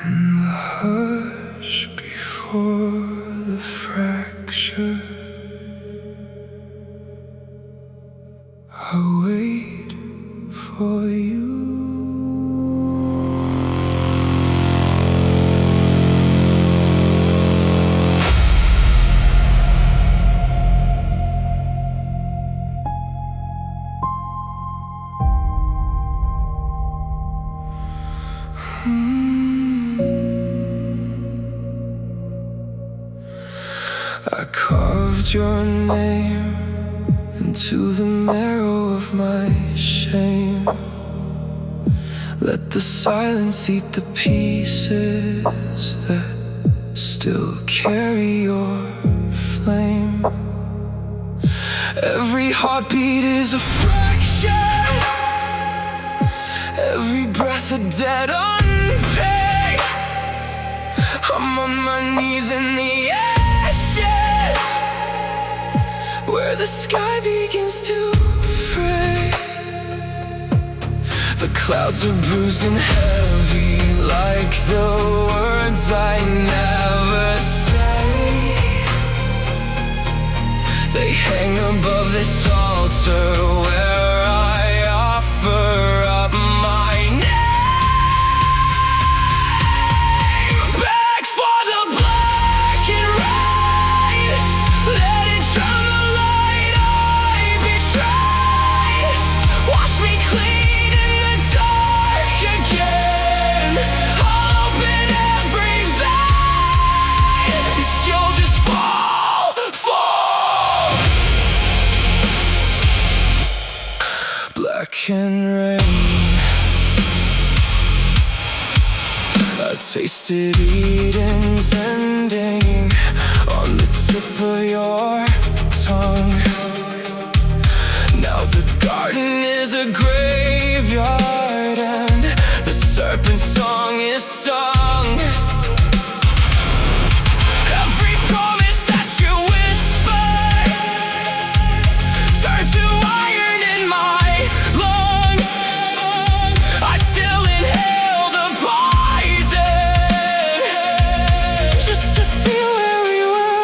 In the hush before the fracture, I wait for you. I carved your name into the marrow of my shame. Let the silence eat the pieces that still carry your flame. Every heartbeat is a fraction, every breath a debt unpaid. I'm on my knees in the ashes, where the sky begins to fray. The clouds are bruised and heavy, like the words I never say. They hang above this altar where I offer up my name. Beg for the blackened rain, let it drown the light I betrayed. Wash me clean in the dark again. I'll open every vein if you'll just fall. Blackened rain, I tasted Eden's ending on the tip of your tongue. Now the garden is a graveyard and the serpent's song is sung. Every promise that you whisper turned to iron in my lungs. I still inhale the poison just to feel where we were.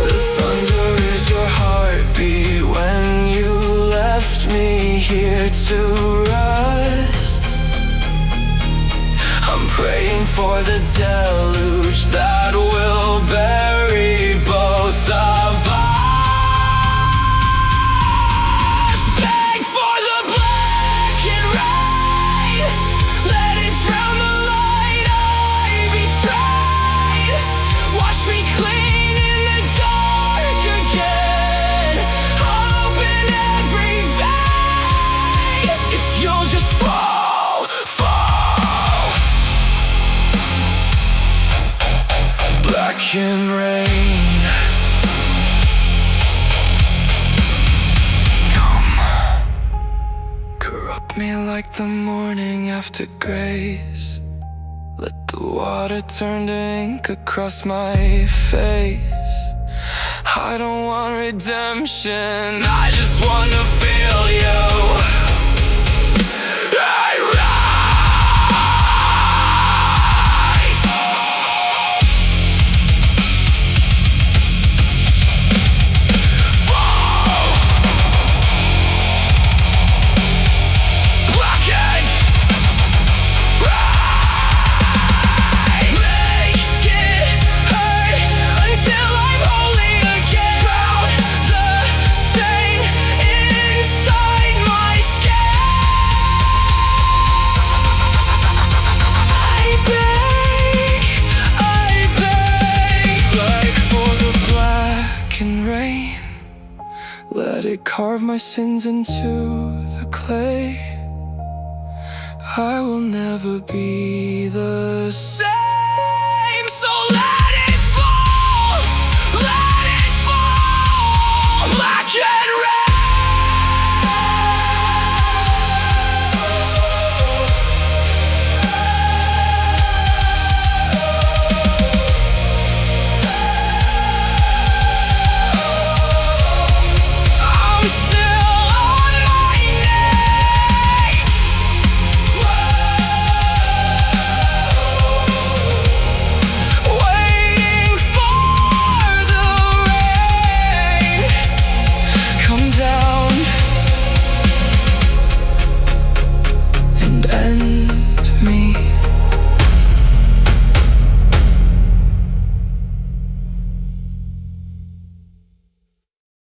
The thunder is your heartbeat when you left me here to rust. I'm praying for the deluge that will bury both of us. Beg for the blackened rain, let it drown the light I betrayed. Wash me clean in the dark again. I'll open every vein if you'll just fall. Blackened rain, come corrupt me like the morning after grace. Let the water turn to ink across my face. I don't want redemption, I just want to feel you. Let it carve my sins into the clay. I will never be the same, so let